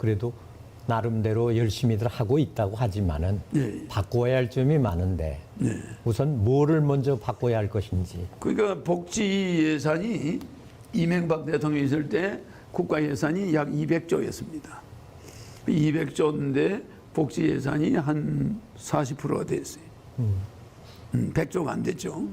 그래도 나름대로 열심히들 하고 있다고 하지만은 예. 바꿔야 할 점이 많은데 네. 우선 뭐를 먼저 바꿔야 할 것인지. 그러니까 복지 예산이 이명박 대통령이 있을 때 국가 예산이 약 200조였습니다. 200조인데 복지 예산이 한 40%가 됐어요. 100조가 안 됐죠.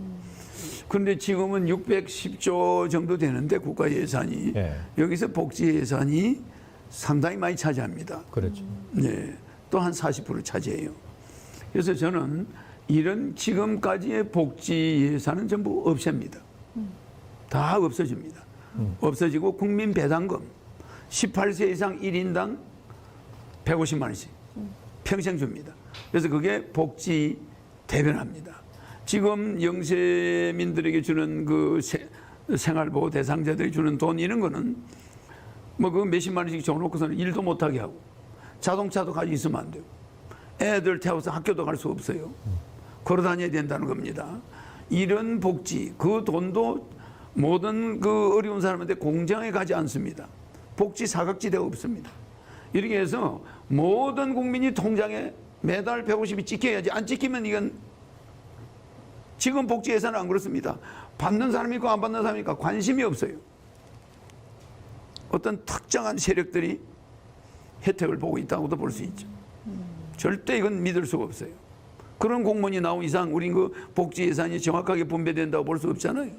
그런데 지금은 610조 정도 되는데 국가 예산이 예. 여기서 복지 예산이 상당히 많이 차지합니다. 그렇죠. 네, 또 한 40% 차지해요. 그래서 저는 이런 지금까지의 복지 예산은 전부 없앱니다. 다 없어집니다. 없어지고 국민 배당금 18세 이상 1인당 150만 원씩 평생 줍니다. 그래서 그게 복지 대변합니다. 지금 영세민들에게 주는 그 생활보호 대상자들이 주는 돈 이런 거는 뭐 그 몇십만 원씩 줘놓고서는 일도 못하게 하고 자동차도 가지고 있으면 안 되고 애들 태워서 학교도 갈 수 없어요. 걸어 다녀야 된다는 겁니다. 이런 복지, 그 돈도 모든 그 어려운 사람한테 공정하게 가지 않습니다. 복지 사각지대가 없습니다. 이렇게 해서 모든 국민이 통장에 매달 150이 찍혀야지. 안 찍히면 이건 지금 복지 예산은 안 그렇습니다. 받는 사람이 있고 안 받는 사람이 있고 관심이 없어요. 어떤 특정한 세력들이 혜택을 보고 있다고도 볼 수 있죠. 절대 이건 믿을 수가 없어요. 그런 공무원이 나온 이상 우린 그 복지 예산이 정확하게 분배된다고 볼 수 없잖아요.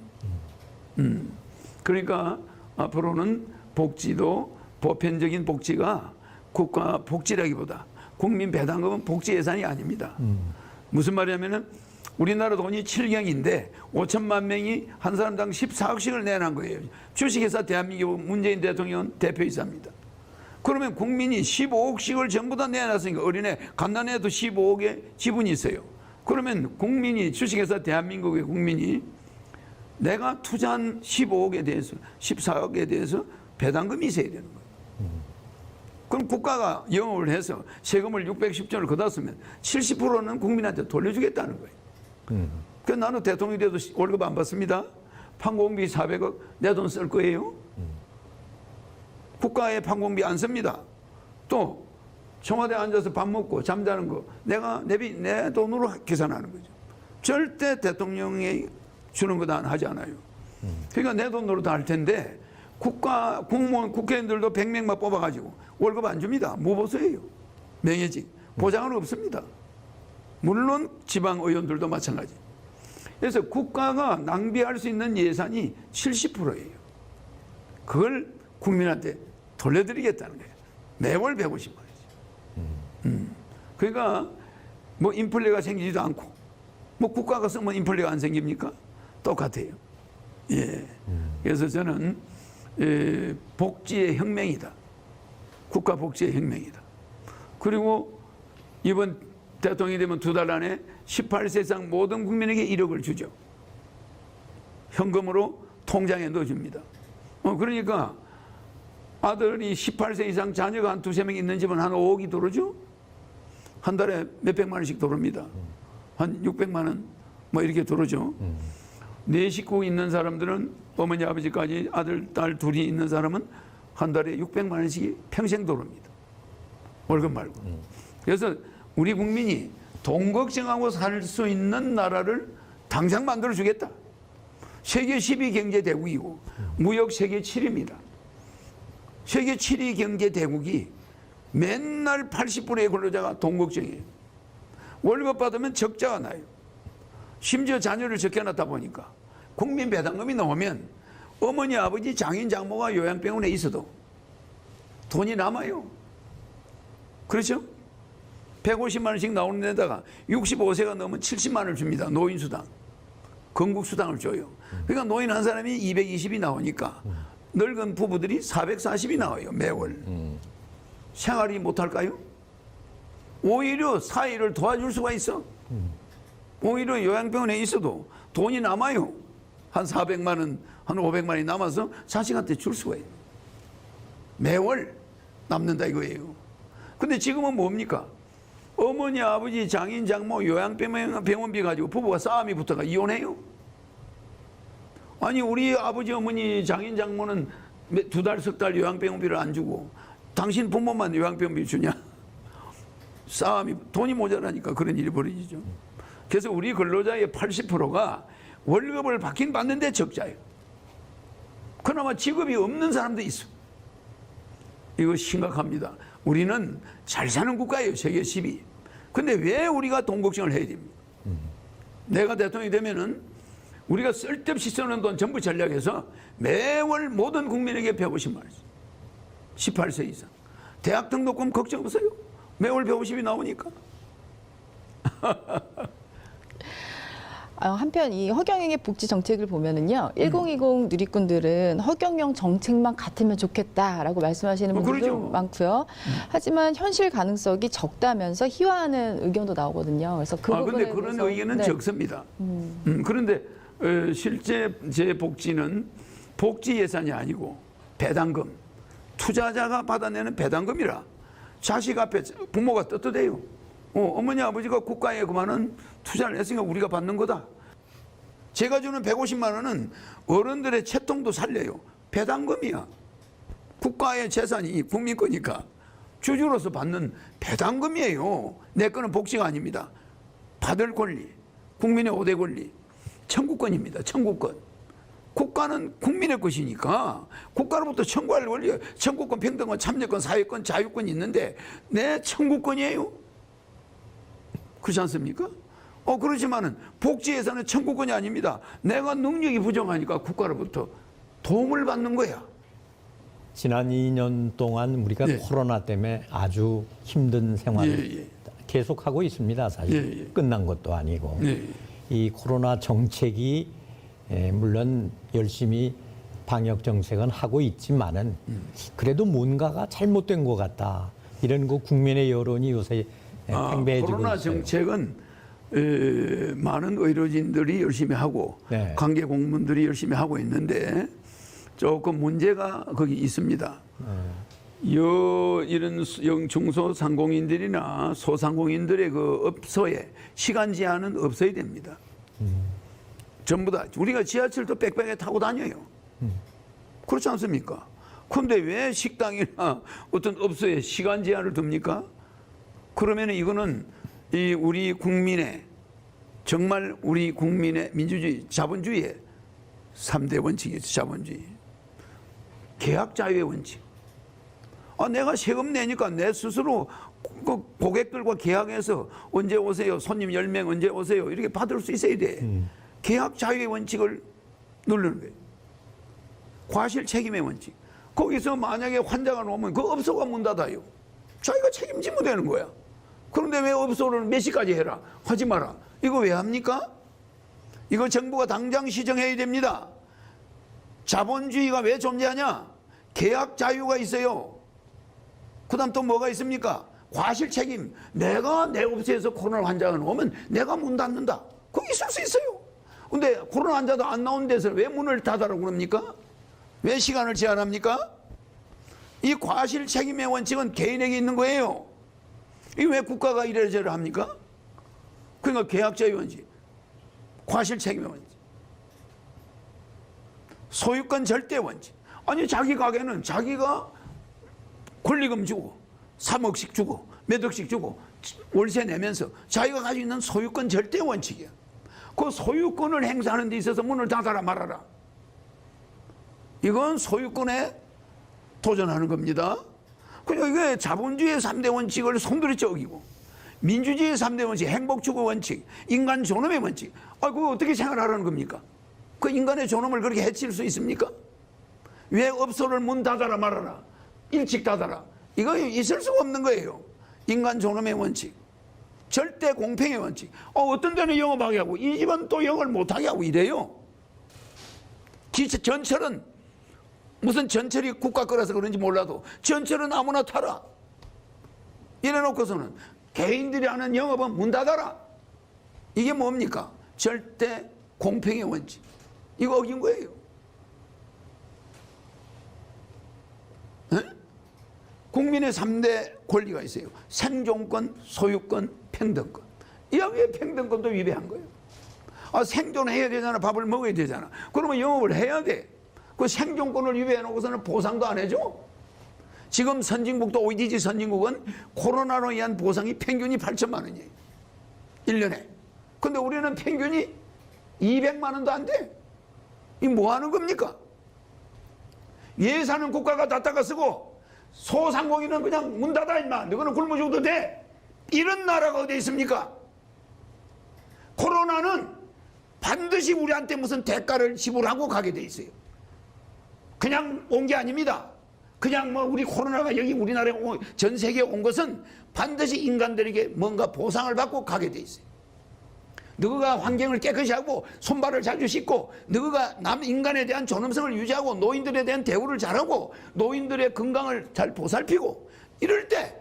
그러니까 앞으로는 복지도 보편적인 복지가 국가 복지라기보다 국민 배당금은 복지 예산이 아닙니다. 무슨 말이냐면은 우리나라 돈이 7경인데 5천만 명이 한 사람당 14억씩을 내놓은 거예요. 주식회사 대한민국 문재인 대통령은 대표이사입니다. 그러면 국민이 15억씩을 전부 다 내놨으니까 어린애 갓난애도 15억의 지분이 있어요. 그러면 국민이 주식회사 대한민국의 국민이 내가 투자한 15억에 대해서 14억에 대해서 배당금이 있어야 되는 거예요. 그럼 국가가 영업을 해서 세금을 610조를 걷었으면 70%는 국민한테 돌려주겠다는 거예요. 그 나는 대통령이 돼도 월급 안 받습니다. 판공비 400억 내 돈 쓸 거예요. 국가에 판공비 안 씁니다. 또 청와대에 앉아서 밥 먹고 잠자는 거 내가 내 돈으로 계산하는 거죠. 절대 대통령이 주는 거 다 하지 않아요. 그러니까 내 돈으로 다 할 텐데 국가 공무원 국회의원들도 100명만 뽑아가지고 월급 안 줍니다. 무보수예요. 명예직 보장은 없습니다. 물론 지방 의원들도 마찬가지. 그래서 국가가 낭비할 수 있는 예산이 70%예요. 그걸 국민한테 돌려드리겠다는 거예요. 매월 150만 원이죠. 그러니까 뭐 인플레가 생기지도 않고 뭐 국가가 쓰면 인플레가 안 생깁니까? 똑같아요. 예. 그래서 저는 복지의 혁명이다. 국가 복지의 혁명이다. 그리고 이번 대통령이 되면 2달 안에 18세 이상 모든 국민에게 1억을 주죠. 현금으로 통장에 넣어줍니다. 그러니까 아들이 18세 이상 자녀가 한 2~3명 있는 집은 한 5억이 들어오죠. 한 달에 몇백만 원씩 들어옵니다. 한 600만 원 뭐 이렇게 들어오죠. 4식구 있는 사람들은 어머니 아버지까지 아들 딸 둘이 있는 사람은 한 달에 600만 원씩이 평생 들어옵니다. 월급 말고. 그래서 우리 국민이 돈 걱정하고 살 수 있는 나라를 당장 만들어 주겠다. 세계 10위 경제 대국이고 무역 세계 7위입니다. 세계 7위 경제 대국이 맨날 80%의 근로자가 돈 걱정이에요. 월급 받으면 적자가 나요. 심지어 자녀를 적게놨다 보니까 국민 배당금이 나오면 어머니 아버지 장인 장모가 요양병원에 있어도 돈이 남아요. 그렇죠? 150만 원씩 나오는 데다가 65세가 넘으면 70만 원을 줍니다. 노인수당. 건국수당을 줘요. 그러니까 노인 한 사람이 220이 나오니까 늙은 부부들이 440이 나와요. 매월. 생활이 못할까요? 오히려 사회를 도와줄 수가 있어. 오히려 요양병원에 있어도 돈이 남아요. 한 400만 원, 한 500만 원이 남아서 자식한테 줄 수가 있어요. 매월 남는다 이거예요. 근데 지금은 뭡니까? 어머니, 아버지, 장인, 장모, 요양병원비 가지고 부부가 싸움이 붙어가 이혼해요. 아니 우리 아버지, 어머니, 장인, 장모는 2달, 석 달 요양병원비를 안 주고 당신 부모만 요양병비 주냐? 싸움이 돈이 모자라니까 그런 일이 벌어지죠. 그래서 우리 근로자의 80%가 월급을 받긴 받는데 적자예요. 그나마 직업이 없는 사람도 있어. 이거 심각합니다. 우리는 잘 사는 국가예요. 세계 10위. 근데 왜 우리가 돈 걱정을 해야 됩니까? 내가 대통령이 되면은 우리가 쓸데없이 쓰는 돈 전부 전략해서 매월 모든 국민에게 150만 원씩. 18세 이상. 대학 등록금 걱정 없어요. 매월 150이 나오니까. 한편 이 허경영의 복지 정책을 보면은요, 1020 누리꾼들은 허경영 정책만 같으면 좋겠다라고 말씀하시는 분들도 그러죠. 많고요. 하지만 현실 가능성이 적다면서 희화하는 의견도 나오거든요. 그래서 그 부분에 근데 그런 대해서, 의견은 네. 적습니다. 그런데 실제 제 복지는 복지 예산이 아니고 배당금, 투자자가 받아내는 배당금이라 자식 앞에 부모가 떳떳해요. 어머니 아버지가 국가에 그만한 투자를 했으니까 우리가 받는 거다. 제가 주는 150만 원은 어른들의 채통도 살려요. 배당금이야. 국가의 재산이 국민 거니까 주주로서 받는 배당금이에요. 내 거는 복지가 아닙니다. 받을 권리, 국민의 5대 권리, 청구권입니다. 청구권. 국가는 국민의 것이니까 국가로부터 청구할 권리, 청구권, 평등권, 참여권, 사회권, 자유권이 있는데 내 청구권이에요. 그렇지 않습니까? 그렇지만은 복지 예산은 청구권이 아닙니다. 내가 능력이 부족하니까 국가로부터 도움을 받는 거야. 지난 2년 동안 우리가 예. 코로나 때문에 아주 힘든 생활을 예, 예. 계속하고 있습니다. 사실 예, 예. 끝난 것도 아니고 예. 이 코로나 정책이 물론 열심히 방역 정책은 하고 있지만은 그래도 뭔가가 잘못된 것 같다. 이런 거 국민의 여론이 요새 팽배해지고 코로나 있어요. 정책은 많은 의료진들이 열심히 하고 네. 관계 공무원들이 열심히 하고 있는데 조금 문제가 거기 있습니다. 이런 중소상공인들이나 소상공인들의 그 업소에 시간 제한은 없어야 됩니다. 전부 다 우리가 지하철도 빽빽하게 타고 다녀요. 그렇지 않습니까? 그런데 왜 식당이나 어떤 업소에 시간 제한을 둡니까? 그러면 이거는 이 우리 국민의 정말 우리 국민의 민주주의, 자본주의의 3대 원칙이죠. 자본주의. 계약 자유의 원칙. 내가 세금 내니까 내 스스로 그 고객들과 계약해서 언제 오세요? 손님 10명 언제 오세요? 이렇게 받을 수 있어야 돼. 계약 자유의 원칙을 누르는 거예요. 과실 책임의 원칙. 거기서 만약에 환자가 오면 그 업소가 문 닫아요. 자기가 책임지면 되는 거야. 그런데 왜 업소를 몇 시까지 해라? 하지 마라. 이거 왜 합니까? 이거 정부가 당장 시정해야 됩니다. 자본주의가 왜 존재하냐? 계약 자유가 있어요. 그 다음 또 뭐가 있습니까? 과실 책임. 내가 내 업소에서 코로나 환자가 오면 내가 문 닫는다. 그거 있을 수 있어요. 근데 코로나 환자도 안 나온 데서 왜 문을 닫으라고 그럽니까? 왜 시간을 제한합니까? 이 과실 책임의 원칙은 개인에게 있는 거예요. 이 왜 국가가 이래저래 합니까? 그러니까 계약자의 원칙, 과실 책임의 원칙, 소유권 절대 원칙. 아니 자기 가게는 자기가 권리금 주고 3억씩 주고 몇 억씩 주고 월세 내면서 자기가 가지고 있는 소유권 절대 원칙이야. 그 소유권을 행사하는 데 있어서 문을 닫아라 말아라. 이건 소유권에 도전하는 겁니다. 그러니까 이게 자본주의의 3대 원칙을 송두리째 어기고 민주주의의 3대 원칙, 행복추구 원칙, 인간 존엄의 원칙. 그거 어떻게 생활하라는 겁니까? 그 인간의 존엄을 그렇게 해칠 수 있습니까? 왜 업소를 문 닫아라 말아라. 일찍 닫아라. 이거 있을 수가 없는 거예요. 인간 존엄의 원칙. 절대 공평의 원칙. 어떤 데는 영업하게 하고 이 집은 또 영업을 못하게 하고 이래요. 전철은 무슨 전철이 국가 거라서 그런지 몰라도 전철은 아무나 타라. 이래놓고서는 개인들이 하는 영업은 문 닫아라. 이게 뭡니까? 절대 공평의 원칙. 이거 어긴 거예요. 네? 국민의 3대 권리가 있어요. 생존권, 소유권, 평등권. 여기에 평등권도 위배한 거예요. 생존해야 되잖아. 밥을 먹어야 되잖아. 그러면 영업을 해야 돼. 그 생존권을 위배해 놓고서는 보상도 안 해줘. 지금 선진국도 OECD 선진국은 코로나로 인한 보상이 평균이 8천만 원이에요. 1년에. 근데 우리는 평균이 200만 원도 안 돼. 이 뭐 하는 겁니까? 예산은 국가가 닫다가 쓰고 소상공인은 그냥 문 닫아 임마. 너희는 굶어 죽어도 돼. 이런 나라가 어디 있습니까? 코로나는 반드시 우리한테 무슨 대가를 지불하고 가게 돼 있어요. 그냥 온 게 아닙니다. 그냥 뭐 우리 코로나가 여기 우리나라에 전 세계에 온 것은 반드시 인간들에게 뭔가 보상을 받고 가게 돼 있어요. 너가 환경을 깨끗이 하고 손발을 자주 씻고 너가 남 인간에 대한 존엄성을 유지하고 노인들에 대한 대우를 잘하고 노인들의 건강을 잘 보살피고 이럴 때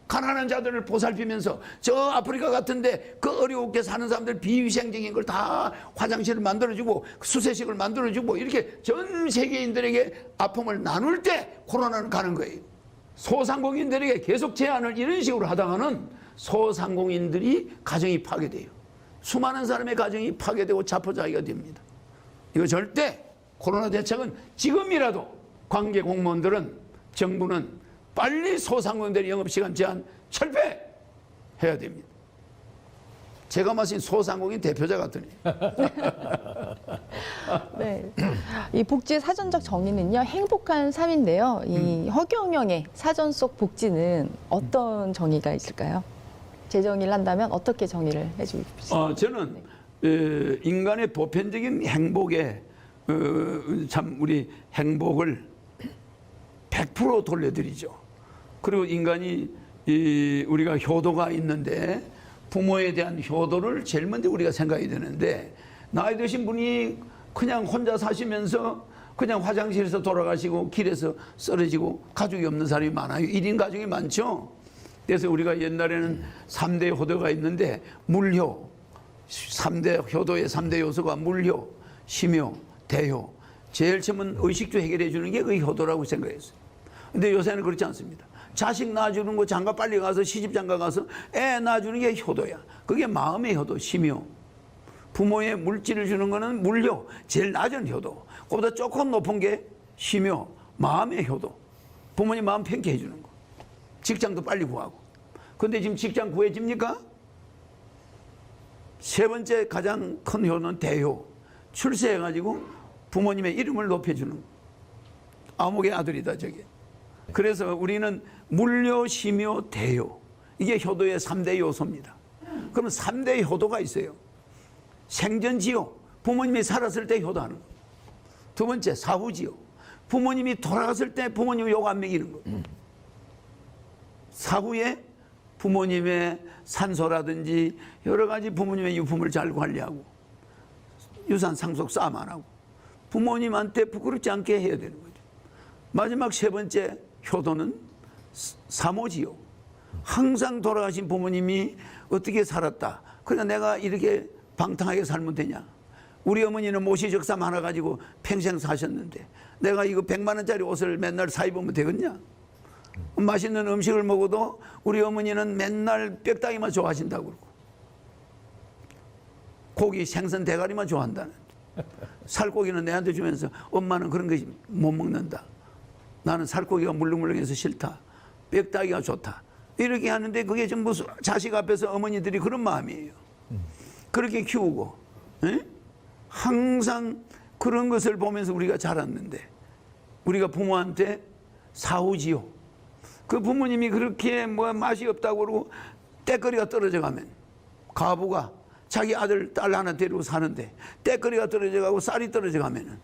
가난한 자들을 보살피면서 저 아프리카 같은데 그 어렵게 사는 사람들 비위생적인 걸 다 화장실을 만들어주고 수세식을 만들어주고 이렇게 전 세계인들에게 아픔을 나눌 때 코로나는 가는 거예요. 소상공인들에게 계속 제한을 이런 식으로 하다가는 소상공인들이 가정이 파괴돼요. 수많은 사람의 가정이 파괴되고 자포자기가 됩니다. 이거 절대 코로나 대책은 지금이라도 관계 공무원들은 정부는 빨리 소상공인들의 영업시간 제한 철폐해야 됩니다. 제가 마신 소상공인 대표자 같으니. 네. 이 복지의 사전적 정의는요, 행복한 삶인데요. 이 허경영의 사전 속 복지는 어떤 정의가 있을까요? 재정의를 한다면 어떻게 정의를 해주고 싶으세요? 저는 인간의 보편적인 행복에 참 우리 행복을 100% 돌려드리죠. 그리고 인간이 우리가 효도가 있는데 부모에 대한 효도를 제일 먼저 우리가 생각해야 되는데 나이 드신 분이 그냥 혼자 사시면서 그냥 화장실에서 돌아가시고 길에서 쓰러지고 가족이 없는 사람이 많아요. 1인 가족이 많죠. 그래서 우리가 옛날에는 3대 효도가 있는데 물효, 3대 효도의 3대 요소가 물효, 심효, 대효. 제일 처음은 의식주 해결해 주는 게 그 효도라고 생각했어요. 근데 요새는 그렇지 않습니다. 자식 낳아주는 거 장가 빨리 가서 시집 장가 가서 애 낳아주는 게 효도야. 그게 마음의 효도, 심효. 부모의 물질을 주는 거는 물효, 제일 낮은 효도. 그보다 조금 높은 게 심효, 마음의 효도. 부모님 마음 편케 해주는 거. 직장도 빨리 구하고. 근데 지금 직장 구해집니까? 세 번째 가장 큰 효는 대효. 출세해가지고 부모님의 이름을 높여주는 거. 아무개 아들이다 저게. 그래서 우리는 물효, 심효, 대효. 이게 효도의 3대 요소입니다. 그러면 3대 효도가 있어요. 생전지효. 부모님이 살았을 때 효도하는 거. 두 번째 사후지효. 부모님이 돌아갔을 때 부모님 욕 안 먹이는 거. 사후에 부모님의 산소라든지 여러 가지 부모님의 유품을 잘 관리하고 유산 상속 싸움 안 하고 부모님한테 부끄럽지 않게 해야 되는 거죠. 마지막 세 번째 효도는 사모지요. 항상 돌아가신 부모님이 어떻게 살았다. 그러니까 내가 이렇게 방탕하게 살면 되냐. 우리 어머니는 모시적삼 하나 가지고 평생 사셨는데 내가 이거 100만 원짜리 옷을 맨날 사 입으면 되겠냐. 맛있는 음식을 먹어도 우리 어머니는 맨날 뼈다귀만 좋아하신다고 그러고 고기 생선 대가리만 좋아한다는. 살코기는 내한테 주면서 엄마는 그런 거 못 먹는다. 나는 살코기가 물렁물렁해서 싫다. 뼈다귀가 좋다. 이렇게 하는데 그게 전부 자식 앞에서 어머니들이 그런 마음이에요. 그렇게 키우고 에? 항상 그런 것을 보면서 우리가 자랐는데 우리가 부모한테 사후지요. 그 부모님이 그렇게 뭐 맛이 없다고 그러고 때거리가 떨어져 가면 가부가 자기 아들 딸 하나 데리고 사는데 때거리가 떨어져 가고 쌀이 떨어져 가면은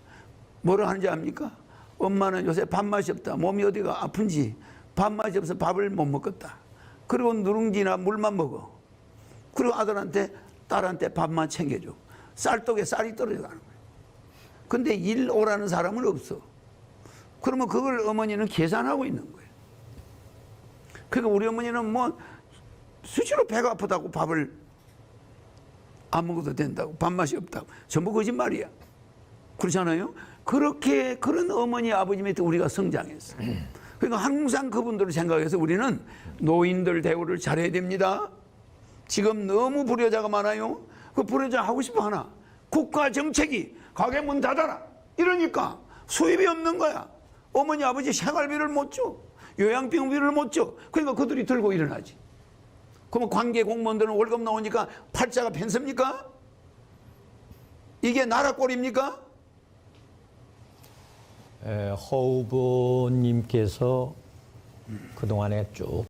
뭐라 하는지 압니까? 엄마는 요새 밥맛이 없다. 몸이 어디가 아픈지 밥맛이 없어서 밥을 못 먹겠다. 그리고 누룽지나 물만 먹어. 그리고 아들한테 딸한테 밥만 챙겨줘. 쌀독에 쌀이 떨어져 가는 거예요. 근데 일 오라는 사람은 없어. 그러면 그걸 어머니는 계산하고 있는 거예요. 그러니까 우리 어머니는 뭐 수시로 배가 아프다고 밥을 안 먹어도 된다고 밥맛이 없다고 전부 거짓말이야. 그렇잖아요. 그렇게 그런 어머니 아버지 밑에 우리가 성장했어. 그러니까 항상 그분들을 생각해서 우리는 노인들 대우를 잘해야 됩니다. 지금 너무 불효자가 많아요. 그 불효자 하고 싶어 하나. 국가 정책이 가게 문 닫아라 이러니까 수입이 없는 거야. 어머니 아버지 생활비를 못 줘. 요양병비를 못 줘. 그러니까 그들이 들고 일어나지. 그러면 관계 공무원들은 월급 나오니까 팔자가 편습니까? 이게 나라 꼴입니까? 허 후보님께서 그동안에 쭉